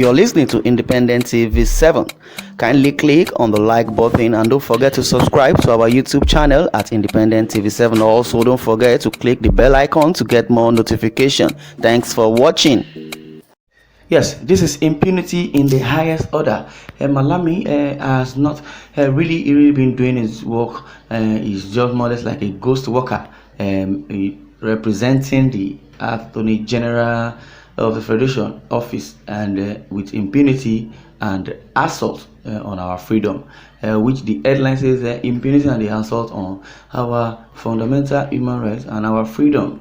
You're listening to Independent TV 7. Kindly click on the like button and don't forget to subscribe to our YouTube channel at Independent TV 7. Also, don't forget to click the bell icon to get more notification. Thanks for watching. Yes, this is impunity in the highest order. Malami has not really been doing his work. He's just more or less like a ghost worker, representing the Attorney General of the Federation office, and with impunity and assault on our freedom, which the headline says impunity and the assault on our fundamental human rights and our freedom.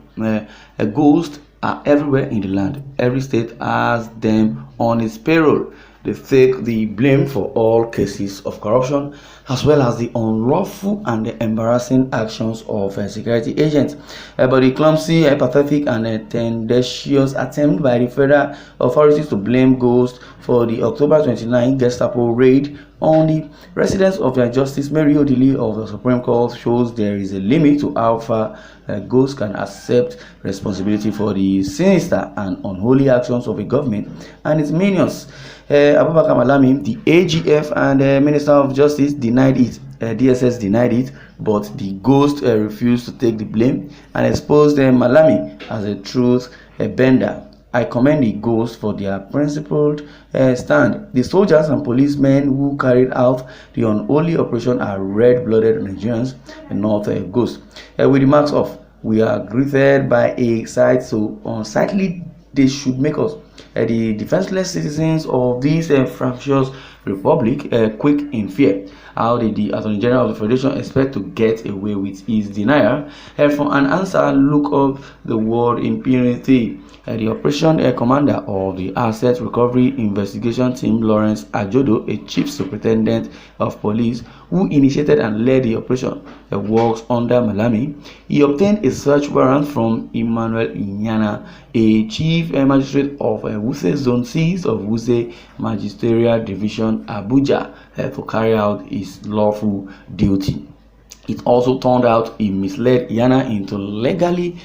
Ghosts are everywhere in the land. Every state has them on its payroll. They take the blame for all cases of corruption, as well as the unlawful and the embarrassing actions of security agents. But the clumsy, pathetic, and tendentious attempt by the federal authorities to blame ghosts for the October 29 Gestapo raid on the residence of Justice Mary Odili of the Supreme Court shows there is a limit to how far ghosts can accept responsibility for the sinister and unholy actions of a government and its minions. Abubakar Malami, the AGF and Minister of Justice denied it. DSS denied it, but the ghost refused to take the blame and exposed Malami as a truth bender. I commend the ghosts for their principled stand. The soldiers and policemen who carried out the unholy operation are red-blooded Nigerians and not ghosts. With the marks of, we are greeted by a sight so unsightly they should make us, the defenseless citizens of this fractious republic, quick in fear. How did the Attorney General of the Federation expect to get away with his denial? For an answer, look up the word impunity. The operation commander of the Asset Recovery Investigation Team, Lawrence Ajodo, a chief superintendent of police who initiated and led the operation, works under Malami. He obtained a search warrant from Emmanuel Inyana, a chief magistrate of Wuse Zone 6 of Wuse Magisterial Division, Abuja, to carry out his lawful duty. It also turned out he misled Inyana into legally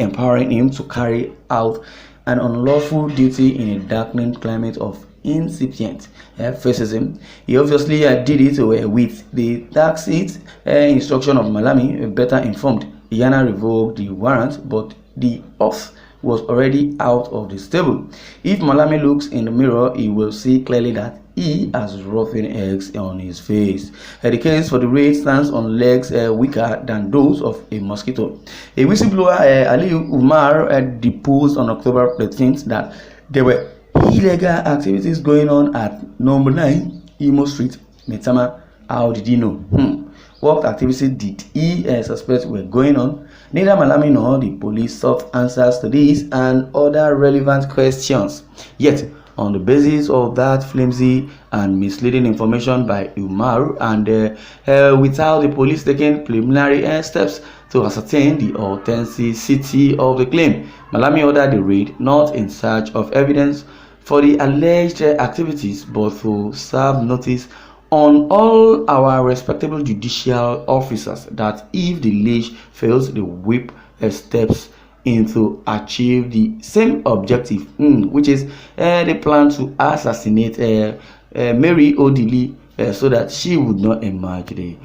empowering him to carry out an unlawful duty in a darkening climate of incipient fascism. He obviously did it with the tacit instruction of Malami, better informed. Inyana revoked the warrant, but the oath was already out of the stable. If Malami looks in the mirror, he will see clearly that he has rotten eggs on his face. The case for the raid stands on legs weaker than those of a mosquito. A whistleblower, Aliyu Umar, deposed on October 13th that there were illegal activities going on at number 9 Imo Street, Metama. How did he know? What activities did he suspect were going on? Neither Malami nor the police sought answers to these and other relevant questions. Yet, on the basis of that flimsy and misleading information by Umar, and without the police taking preliminary steps to ascertain the authenticity of the claim, Malami ordered the raid not in search of evidence for the alleged activities, but to serve notice on all our respectable judicial officers that if the leash fails, the whip steps in to achieve the same objective, which is the plan to assassinate Mary Odili so that she would not emerge the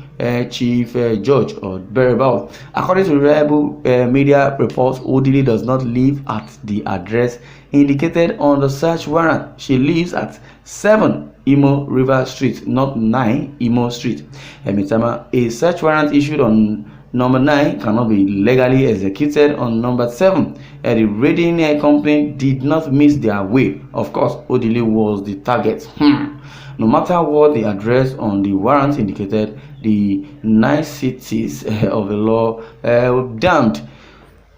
chief judge or thereabout. According to reliable media reports, Odili does not live at the address indicated on the search warrant. She lives at 7 Imo River Street, not 9 Imo Street. A search warrant issued on number 9 cannot be legally executed on number 7. The raiding company did not miss their way. Of course, Odili was the target. No matter what the address on the warrant indicated, the niceties of the law were damned.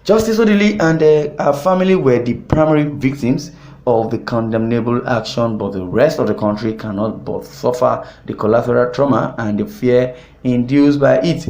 Justice Odili and her family were the primary victims of the condemnable action, but the rest of the country cannot but suffer the collateral trauma and the fear induced by it.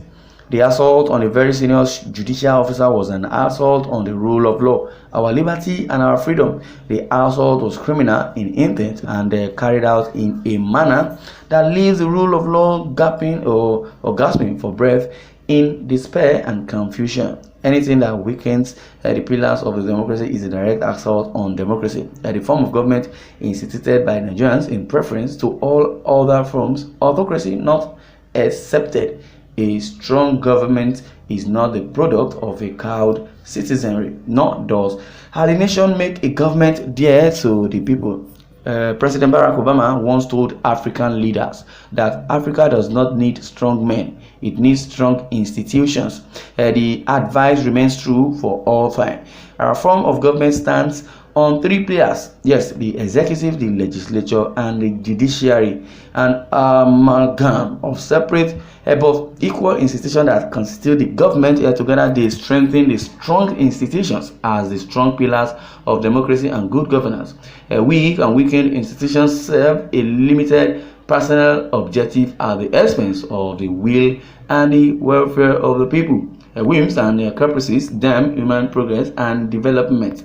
The assault on a very senior judicial officer was an assault on the rule of law, our liberty and our freedom. The assault was criminal in intent and carried out in a manner that leaves the rule of law gasping for breath in despair and confusion. Anything that weakens the pillars of the democracy is a direct assault on democracy. The form of government instituted by Nigerians in preference to all other forms of autocracy not accepted. A strong government is not the product of a cowed citizenry, nor does alienation make a government dear to the people. President Barack Obama once told African leaders that Africa does not need strong men, it needs strong institutions. The advice remains true for all time. Our form of government stands on three pillars: yes, the executive, the legislature, and the judiciary, an amalgam of separate but equal institutions that constitute the government. Together they strengthen the strong institutions as the strong pillars of democracy and good governance. Weak and weakened institutions serve a limited personal objective at the expense of the will and the welfare of the people. Whims and caprices dam human progress and development.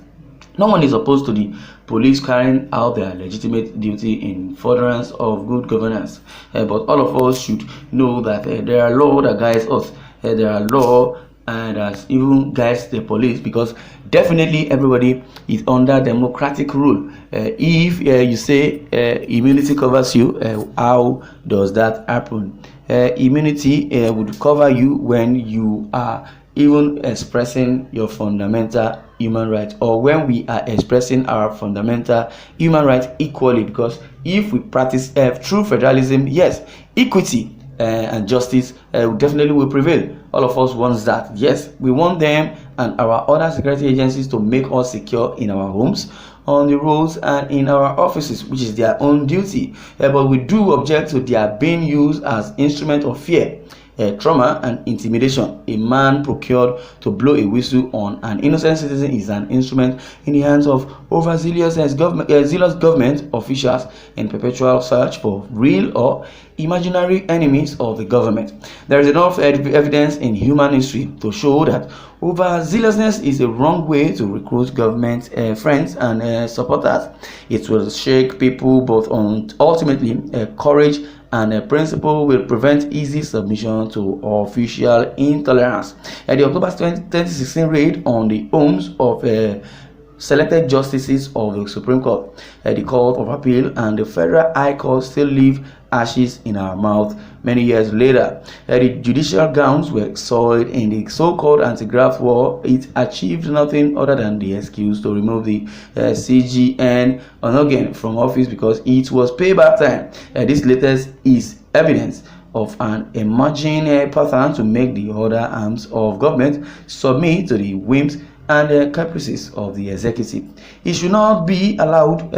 No one is opposed to the police carrying out their legitimate duty in furtherance of good governance, but all of us should know that there are laws that guides us. There are laws that even guides the police, because definitely everybody is under democratic rule. If you say immunity covers you, how does that happen? Immunity would cover you when you are even expressing your fundamental human rights, or when we are expressing our fundamental human rights equally. Because if we practice true federalism, yes, equity and justice definitely will prevail. All of us want that. Yes, we want them and our other security agencies to make us secure in our homes, on the roads, and in our offices, which is their own duty. But we do object to their being used as instrument of fear, trauma, and intimidation. A man procured to blow a whistle on an innocent citizen is an instrument in the hands of overzealous government officials in perpetual search for real or imaginary enemies of the government. There is enough evidence in human history to show that overzealousness is a wrong way to recruit government friends and supporters. It will shake people, but ultimately courage and principle will prevent easy submission to official intolerance. The October 2016 raid on the homes of selected justices of the Supreme Court, the Court of Appeal, and the Federal High Court still leave ashes in our mouth many years later. The judicial gowns were soiled in the so-called anti-graft war. It achieved nothing other than the excuse to remove the CGN Onogen from office because it was payback time. This latest is evidence of an emerging pattern to make the other arms of government submit to the whims and caprices of the executive. It should not be allowed.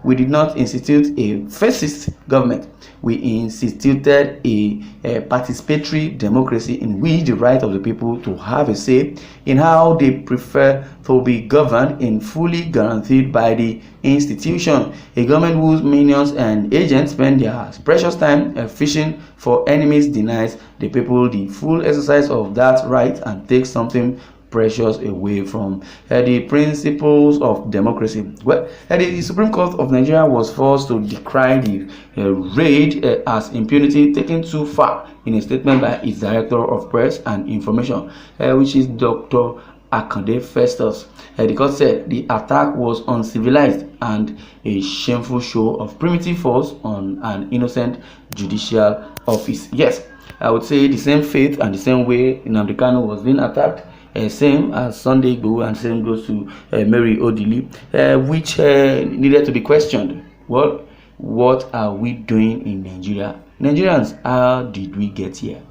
We did not institute a fascist government. We instituted a participatory democracy in which the right of the people to have a say in how they prefer to be governed is fully guaranteed by the institution. A government whose minions and agents spend their precious time fishing for enemies denies the people the full exercise of that right and takes something precious away from the principles of democracy. Well, the Supreme Court of Nigeria was forced to decry the raid as impunity taken too far in a statement by its Director of Press and Information, which is Dr. Akande Festus. The court said the attack was uncivilized and a shameful show of primitive force on an innocent judicial office. Yes, I would say the same faith and the same way Nnamdi Kanu was being attacked. Same as Sunday Igboho, and same goes to Mary Odili, which needed to be questioned. Well, what are we doing in Nigeria? Nigerians, how did we get here?